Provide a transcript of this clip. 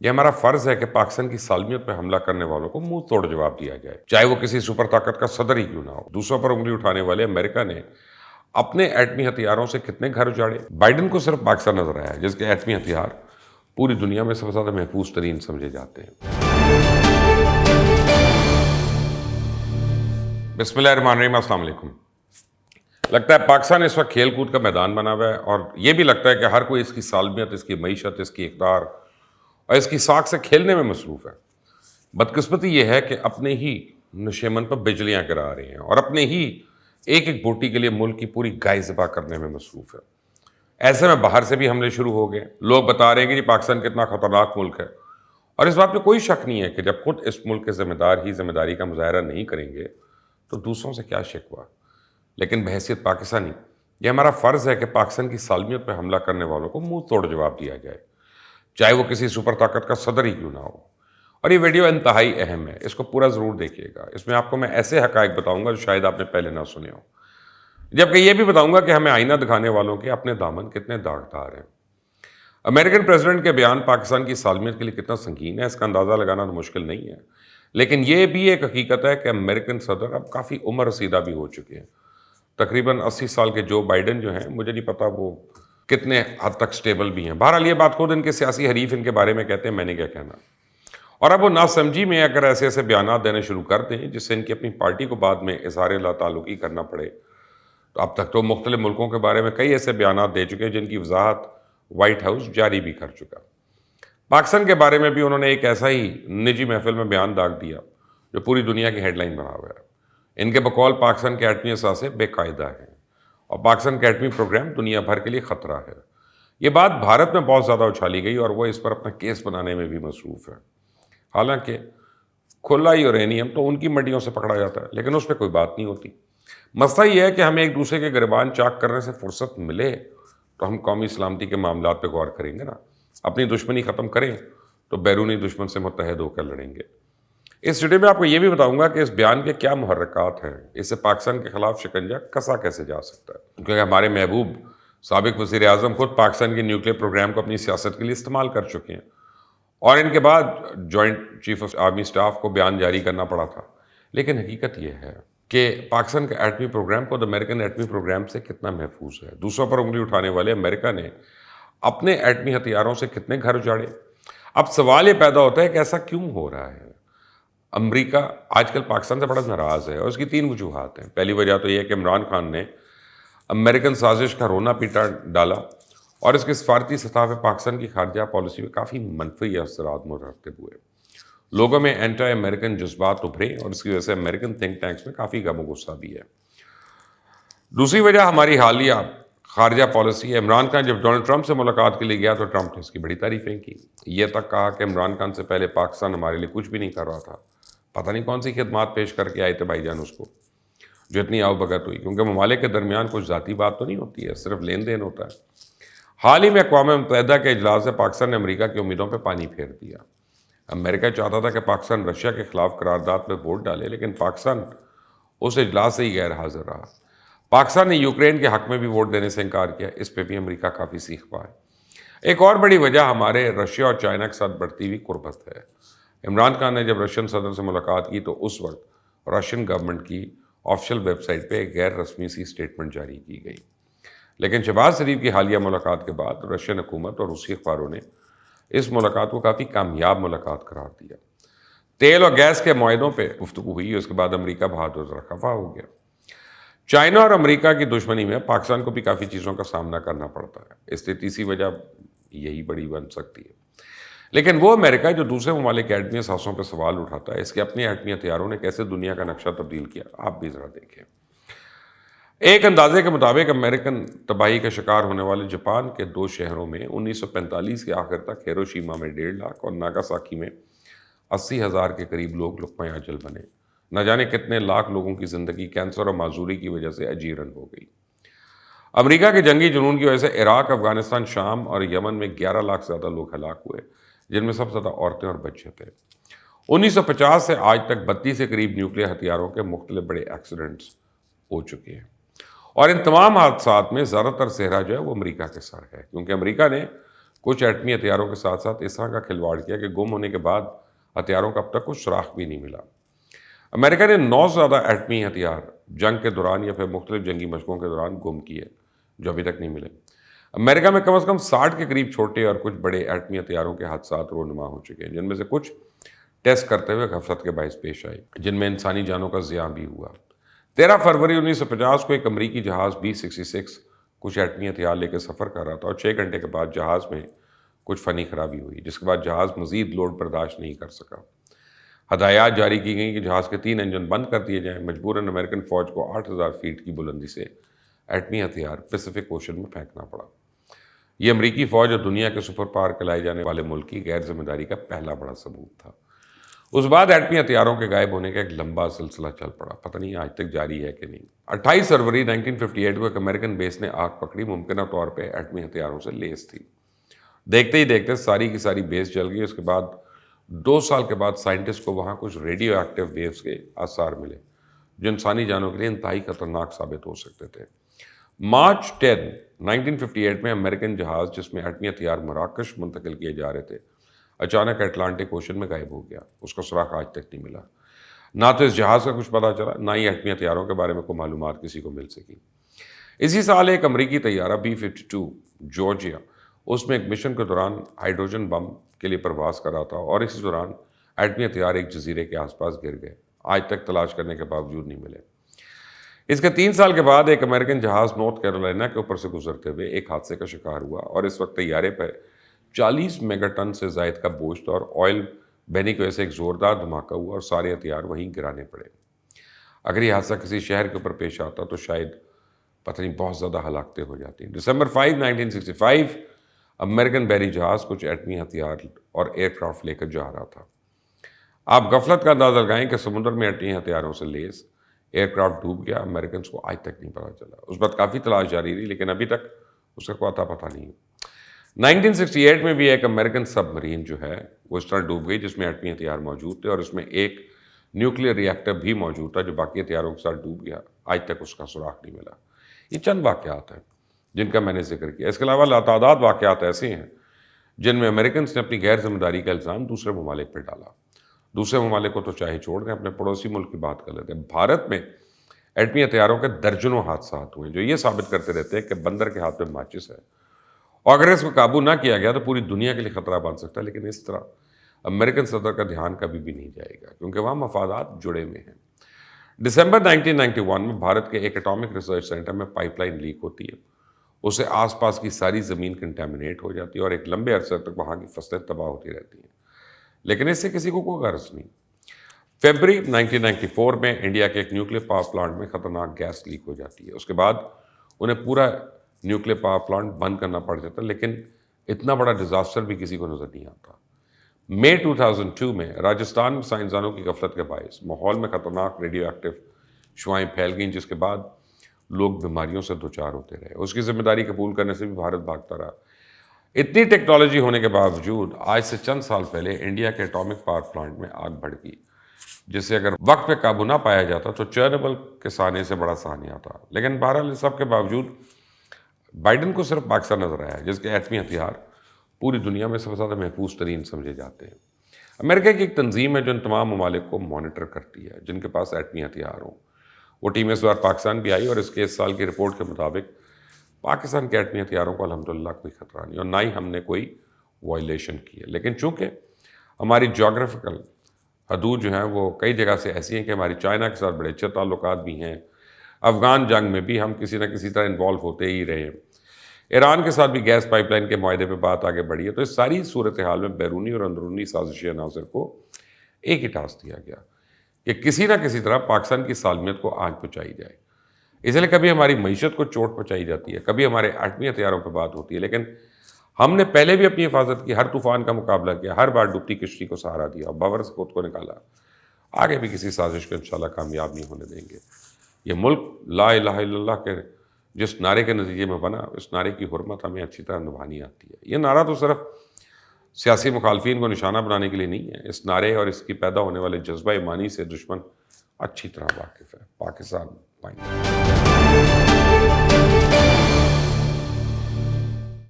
یہ ہمارا فرض ہے کہ پاکستان کی سالمیت پہ حملہ کرنے والوں کو منہ توڑ جواب دیا جائے، چاہے وہ کسی سپر طاقت کا صدر ہی کیوں نہ ہو۔ دوسروں پر انگلی اٹھانے والے امریکہ نے اپنے ایٹمی ہتھیاروں سے کتنے گھر اجاڑے؟ بائیڈن کو صرف پاکستان نظر آیا جس کے ایٹمی ہتھیار پوری دنیا میں سب سے زیادہ محفوظ ترین سمجھے جاتے ہیں۔ بسم اللہ الرحمن الرحیم، السلام علیکم۔ لگتا ہے پاکستان اس وقت کھیل کود کا میدان بنا ہوا ہے، اور یہ بھی لگتا ہے کہ ہر کوئی اس کی سالمیت، اس کی معیشت، اس کی اقدار اور اس کی ساکھ سے کھیلنے میں مصروف ہے۔ بدقسمتی یہ ہے کہ اپنے ہی نشیمن پر بجلیاں گرا رہے ہیں اور اپنے ہی ایک ایک بوٹی کے لیے ملک کی پوری گائے ذبح کرنے میں مصروف ہے۔ ایسے میں باہر سے بھی حملے شروع ہو گئے۔ لوگ بتا رہے ہیں کہ پاکستان کتنا خطرناک ملک ہے، اور اس بات پہ کوئی شک نہیں ہے کہ جب خود اس ملک کے ذمہ دار ہی ذمہ داری کا مظاہرہ نہیں کریں گے تو دوسروں سے کیا شکوہ۔ لیکن بحیثیت پاکستانی یہ ہمارا فرض ہے کہ پاکستان کی سالمیت پہ حملہ کرنے والوں کو منہ توڑ جواب دیا جائے، چاہے وہ کسی سپر طاقت کا صدر ہی کیوں نہ ہو۔ اور یہ ویڈیو انتہائی اہم ہے، اس کو پورا ضرور دیکھیے گا۔ اس میں آپ کو میں ایسے حقائق بتاؤں گا جو شاید آپ نے پہلے نہ سنے ہوں، جبکہ یہ بھی بتاؤں گا کہ ہمیں آئینہ دکھانے والوں کے اپنے دامن کتنے داغدار ہیں۔ امریکن پریزیڈنٹ کے بیان پاکستان کی سالمیت کے لیے کتنا سنگین ہے، اس کا اندازہ لگانا تو مشکل نہیں ہے، لیکن یہ بھی ایک حقیقت ہے کہ امریکن صدر اب کافی عمر رسیدہ بھی ہو چکے ہیں۔ تقریباً 80 سال کے جو بائیڈن جو ہیں، مجھے نہیں پتا وہ کتنے حد تک سٹیبل بھی ہیں۔ بہرحال یہ بات خود ان کے سیاسی حریف ان کے بارے میں کہتے ہیں، میں نے کیا کہنا۔ اور اب وہ ناسمجھی میں اگر ایسے ایسے بیانات دینے شروع کر دیں جس سے ان کی اپنی پارٹی کو بعد میں اظہار لا تعلقی کرنا پڑے، تو اب تک تو مختلف ملکوں کے بارے میں کئی ایسے بیانات دے چکے جن کی وضاحت وائٹ ہاؤس جاری بھی کر چکا۔ پاکستان کے بارے میں بھی انہوں نے ایک ایسا ہی نجی محفل میں بیان داغ دیا جو پوری دنیا کی ہیڈ لائن بنا ہوا ہے۔ ان کے بقول پاکستان کے ایٹمی اثاثے بے قاعدہ ہیں اور پاکستان کا ایٹمی پروگرام دنیا بھر کے لیے خطرہ ہے۔ یہ بات بھارت میں بہت زیادہ اچھالی گئی اور وہ اس پر اپنا کیس بنانے میں بھی مصروف ہے۔ حالانکہ کھلا یورینیم تو ان کی منڈیوں سے پکڑا جاتا ہے، لیکن اس پہ کوئی بات نہیں ہوتی۔ مسئلہ یہ ہے کہ ہمیں ایک دوسرے کے گریبان چاک کرنے سے فرصت ملے تو ہم قومی سلامتی کے معاملات پہ غور کریں گے نا۔ اپنی دشمنی ختم کریں تو بیرونی دشمن سے متحد ہو کر لڑیں گے۔ اس ویڈیو میں آپ کو یہ بھی بتاؤں گا کہ اس بیان کے کیا محرکات ہیں، اس سے پاکستان کے خلاف شکنجہ کسا کیسے جا سکتا ہے، کیونکہ ہمارے محبوب سابق وزیر اعظم خود پاکستان کے نیوکلیئر پروگرام کو اپنی سیاست کے لیے استعمال کر چکے ہیں، اور ان کے بعد joint chief of army staff کو بیان جاری کرنا پڑا تھا۔ لیکن حقیقت یہ ہے کہ پاکستان کا ایٹمی پروگرام خود امریکن ایٹمی پروگرام سے کتنا محفوظ ہے۔ دوسروں پر انگلی اٹھانے والے امریکہ نے اپنے ایٹمی ہتھیاروں سے کتنے گھر اجاڑے؟ اب سوال یہ پیدا ہوتا ہے کہ ایسا کیوں ہو رہا ہے؟ امریکہ آج کل پاکستان سے بڑا ناراض ہے، اور اس کی 3 وجوہات ہیں۔ پہلی وجہ تو یہ ہے کہ عمران خان نے امریکن سازش کا رونا پیٹا ڈالا، اور اس کے سفارتی سطح پہ پاکستان کی خارجہ پالیسی میں کافی منفی اثرات مرتب ہوئے۔ لوگوں میں اینٹی امریکن جذبات ابھرے، اور اس کی وجہ سے امریکن تھنک ٹینکس میں کافی غم و غصہ بھی ہے۔ دوسری وجہ ہماری حالیہ خارجہ پالیسی ہے۔ عمران خان جب ڈونلڈ ٹرمپ سے ملاقات کے لیے گیا تو ٹرمپ نے اس کی بڑی تعریفیں کی، یہ تک کہا کہ عمران خان سے پہلے پاکستان ہمارے لیے کچھ بھی نہیں کر رہا تھا، پتہ نہیں کون سی خدمات پیش کر کے آئے تھے بھائی جان اس کو، جو اتنی آؤ بھگت ہوئی، کیونکہ ممالک کے درمیان کچھ ذاتی بات تو نہیں ہوتی ہے، صرف لین دین ہوتا ہے۔ حال ہی میں اقوام متحدہ کے اجلاس سے پاکستان نے امریکہ کی امیدوں پہ پانی پھیر دیا۔ امریکہ چاہتا تھا کہ پاکستان رشیا کے خلاف قرارداد پہ ووٹ ڈالے، لیکن پاکستان اس اجلاس سے ہی غیر حاضر رہا۔ پاکستان نے یوکرین کے حق میں بھی ووٹ دینے سے انکار کیا، اس پہ بھی امریکہ کافی سیکھ پا ہے۔ ایک اور بڑی وجہ ہمارے رشیا اور چائنا کے ساتھ بڑھتی ہوئی قربت ہے۔ عمران خان نے جب رشین صدر سے ملاقات کی تو اس وقت رشین گورنمنٹ کی آفیشیل ویب سائٹ پہ ایک غیر رسمی سی سٹیٹمنٹ جاری کی گئی، لیکن شہباز شریف کی حالیہ ملاقات کے بعد رشین حکومت اور روسی اخباروں نے اس ملاقات کو کافی کامیاب ملاقات قرار دیا۔ تیل اور گیس کے معاہدوں پہ گفتگو ہوئی، اس کے بعد امریکہ بہت ذرا خفا ہو گیا۔ چائنا اور امریکہ کی دشمنی میں پاکستان کو بھی کافی چیزوں کا سامنا کرنا پڑتا ہے، اس لیے تیسری وجہ یہی بڑی بن سکتی ہے۔ لیکن وہ امریکہ جو دوسرے ممالک کے ایٹمی اثاثوں پہ سوال اٹھاتا ہے، اس کے اپنے ایٹمی ہتھیاروں نے کیسے دنیا کا نقشہ تبدیل کیا، آپ بھی ذرا دیکھیں۔ ایک اندازے کے مطابق امریکن تباہی کا شکار ہونے والے جاپان کے 2 شہروں میں 1945 کے آخر تک ہیروشیما میں 1.5 لاکھ اور ناگاساکی میں 80,000 کے قریب لوگ لقمہ اجل بنے۔ نہ جانے کتنے لاکھ لوگوں کی زندگی کینسر اور معذوری کی وجہ سے اجیرن ہو گئی۔ امریکہ کے جنگی جنون کی وجہ سے عراق، افغانستان، شام اور یمن میں 11 لاکھ سے زیادہ لوگ ہلاک ہوئے، جن میں سب سے زیادہ عورتیں اور بچے تھے۔ 1950 سے آج تک 32 کے قریب نیوکلیئر ہتھیاروں کے مختلف بڑے ایکسیڈنٹس ہو چکے ہیں، اور ان تمام حادثات میں زیادہ تر صحرا جو ہے وہ امریکہ کے سر ہے، کیونکہ امریکہ نے کچھ ایٹمی ہتھیاروں کے ساتھ ساتھ اس طرح کا کھلواڑ کیا کہ گم ہونے کے بعد ہتھیاروں کا اب تک کوئی سراغ بھی نہیں ملا۔ امریکہ نے 9 سے زیادہ ایٹمی ہتھیار جنگ کے دوران یا پھر مختلف جنگی مشقوں کے دوران گم کیے جو ابھی تک نہیں ملے۔ امریکہ میں کم از کم 60 کے قریب چھوٹے اور کچھ بڑے ایٹمی ہتھیاروں کے حادثات رونما ہو چکے ہیں، جن میں سے کچھ ٹیسٹ کرتے ہوئے غفلت کے باعث پیش آئے، جن میں انسانی جانوں کا زیاں بھی ہوا۔ 13 فروری 1950 کو ایک امریکی جہاز B-66 کچھ ایٹمی ہتھیار لے کے سفر کر رہا تھا اور 6 گھنٹے کے بعد جہاز میں کچھ فنی خرابی ہوئی، جس کے بعد جہاز مزید لوڈ برداشت نہیں کر سکا۔ ہدایات جاری کی گئیں کہ جہاز کے 3 انجن بند کر دیے جائیں۔ مجبوراً امریکن فوج کو 8000 فیٹ کی بلندی سے ایٹمی ہتھیار پیسیفک اوشن میں پھینکنا پڑا۔ یہ امریکی فوج اور دنیا کے سپر پاور کہلائے جانے والے ملک کی غیر ذمہ داری کا پہلا بڑا ثبوت تھا۔ اس بعد ایٹمی ہتھیاروں کے غائب ہونے کا ایک لمبا سلسلہ چل پڑا، پتہ نہیں آج تک جاری ہے کہ نہیں۔ 28 فروری 1958 کو ایک امریکن بیس نے آگ پکڑی، ممکنہ طور پہ ایٹمی ہتھیاروں سے لیس تھی۔ دیکھتے ہی دیکھتے ساری کی ساری بیس جل گئی۔ اس کے بعد 2 سال کے بعد سائنٹسٹ کو وہاں کچھ ریڈیو ایکٹیو ویوز کے آثار ملے جو انسانی جانوں کے لیے انتہائی خطرناک ثابت ہو سکتے تھے۔ مارچ 10 1958 میں امریکن جہاز جس میں ایٹمی ہتھیار مراکش منتقل کیے جا رہے تھے اچانک اٹلانٹک اوشن میں غائب ہو گیا۔ اس کا سراغ آج تک نہیں ملا۔ نہ تو اس جہاز کا کچھ پتہ چلا، نہ ہی ایٹمی ہتھیاروں کے بارے میں کوئی معلومات کسی کو مل سکی۔ اسی سال ایک امریکی طیارہ B-52 جارجیا اس میں ایک مشن کے دوران ہائیڈروجن بم کے لیے پرواز کر رہا تھا اور اسی دوران ایٹمی ہتھیار ایک جزیرے کے آس پاس گر گئے، آج تک تلاش کرنے کے باوجود نہیں ملے۔ اس کے 3 سال کے بعد ایک امریکن جہاز نارتھ کیرولینا کے اوپر سے گزرتے ہوئے ایک حادثے کا شکار ہوا اور اس وقت طیارے پر 40 میگا ٹن سے زائد کا بوجھ تھا اور آئل بہنے کی وجہ سے ایک زوردار دھماکہ ہوا اور سارے ہتھیار وہیں گرانے پڑے۔ اگر یہ حادثہ کسی شہر کے اوپر پیش آتا تو شاید پتہ نہیں بہت زیادہ ہلاکتیں ہو جاتی۔ دسمبر 5 1965 امریکن بحری جہاز کچھ ایٹمی ہتھیار اور ایئر کرافٹ لے کر جا رہا تھا۔ آپ غفلت کا اندازہ لگائیں کہ سمندر میں ایٹمی ہتھیاروں سے لیس ایئر کرافٹ ڈوب گیا۔ امریکنز کو آج تک نہیں پتہ چلا۔ اس وقت کافی تلاش جاری رہی لیکن ابھی تک اس کا کوئی اتا پتہ نہیں۔ 1968 میں بھی ایک امریکن سب مرین جو ہے وہ اس طرح ڈوب گئی جس میں ایٹمی ہتھیار موجود تھے اور اس میں ایک نیوکلیئر ری ایکٹر بھی موجود تھا جو باقی ہتھیاروں کے ساتھ ڈوب گیا۔ آج تک اس کا سراغ نہیں ملا۔ یہ چند واقعات ہیں جن کا میں نے ذکر کیا۔ اس کے علاوہ لاتعداد واقعات ایسے ہیں جن میں امریکنز نے اپنی غیر ذمہ داری کا الزام دوسرے ممالک پر ڈالا۔ دوسرے ممالک کو تو چاہے چھوڑ دیں، اپنے پڑوسی ملک کی بات کر لیتے ہیں۔ بھارت میں ایٹمی ہتھیاروں کے درجنوں حادثات ہوئے جو یہ ثابت کرتے رہتے ہیں کہ بندر کے ہاتھ میں ماچس ہے اور اگر اس کو قابو نہ کیا گیا تو پوری دنیا کے لیے خطرہ بن سکتا ہے، لیکن اس طرح امریکن صدر کا دھیان کبھی بھی نہیں جائے گا کیونکہ وہاں مفادات جڑے ہوئے ہیں۔ دسمبر 1991 میں بھارت کے ایک ایٹامک ریسرچ سینٹر میں پائپ لائن لیک ہوتی ہے، اسے آس پاس کی ساری زمین کنٹامنیٹ ہو جاتی ہے اور ایک لمبے عرصے تک وہاں کی فصلیں تباہ ہوتی رہتی ہیں، لیکن اس سے کسی کو کوئی غرض نہیں۔ فیبری 1994 میں انڈیا کے ایک نیوکلیئر پاور پلانٹ میں خطرناک گیس لیک ہو جاتی ہے۔ اس کے بعد انہیں پورا نیوکلیئر پاور پلانٹ بند کرنا پڑ جاتا ہے، لیکن اتنا بڑا ڈیزاسٹر بھی کسی کو نظر نہیں آتا۔ مئی 2002 میں راجستھان میں سائنسدانوں کی غفلت کے باعث ماحول میں خطرناک ریڈیو ایکٹیو شعاعیں پھیل گئیں جس کے بعد لوگ بیماریوں سے دوچار ہوتے رہے۔ اس کی ذمہ داری قبول کرنے سے بھی بھارت بھاگتا رہا۔ اتنی ٹیکنالوجی ہونے کے باوجود آج سے چند سال پہلے انڈیا کے ایٹامک پاور پلانٹ میں آگ بڑھ گئی جس سے اگر وقت پہ قابو نہ پایا جاتا تو چرنوبل کے سانے سے بڑا سانحہ تھا۔ لیکن بہرحال اس سب کے باوجود بائیڈن کو صرف پاکستان نظر آیا جس کے ایٹمی ہتھیار پوری دنیا میں سب سے زیادہ محفوظ ترین سمجھے جاتے ہیں۔ امریکہ کی ایک تنظیم ہے جو ان تمام ممالک کو مانیٹر کرتی ہے جن کے پاس ایٹمی ہتھیار ہوں۔ وہ ٹیم اس بار پاکستان بھی آئی اور اس کے اس سال کی رپورٹ کے مطابق پاکستان کے ایٹمی ہتھیاروں کو الحمدللہ کوئی خطرہ نہیں اور نہ ہی ہم نے کوئی وائلیشن کی ہے۔ لیکن چونکہ ہماری جغرافیکل حدود جو ہیں وہ کئی جگہ سے ایسی ہیں کہ ہماری چائنا کے ساتھ بڑے اچھے تعلقات بھی ہیں، افغان جنگ میں بھی ہم کسی نہ کسی طرح انوالو ہوتے ہی رہے ہیں، ایران کے ساتھ بھی گیس پائپ لائن کے معاہدے پہ بات آگے بڑھی ہے۔ تو اس ساری صورتحال میں بیرونی اور اندرونی سازشی عناصر کو ایک ہی ٹاسک دیا گیا کہ کسی نہ کسی طرح پاکستان کی سالمیت کو آگ پہنچائی جائے۔ اس لیے کبھی ہماری معیشت کو چوٹ پہنچائی جاتی ہے، کبھی ہمارے ایٹمی ہتھیاروں پہ بات ہوتی ہے، لیکن ہم نے پہلے بھی اپنی حفاظت کی، ہر طوفان کا مقابلہ کیا، ہر بار ڈوبتی کشتی کو سہارا دیا اور بھنور سے خود کو نکالا۔ آگے بھی کسی سازش کو انشاءاللہ کامیاب نہیں ہونے دیں گے۔ یہ ملک لا الہ الا اللہ کے جس نعرے کے نتیجے میں بنا، اس نعرے کی حرمت ہمیں اچھی طرح نبھانی آتی ہے۔ یہ نعرہ تو صرف سیاسی مخالفین کو نشانہ بنانے کے لیے نہیں ہے، اس نعرے اور اس کی پیدا ہونے والے جذبہ ایمانی سے دشمن اچھی طرح واقف ہے۔ پاکستان پائیں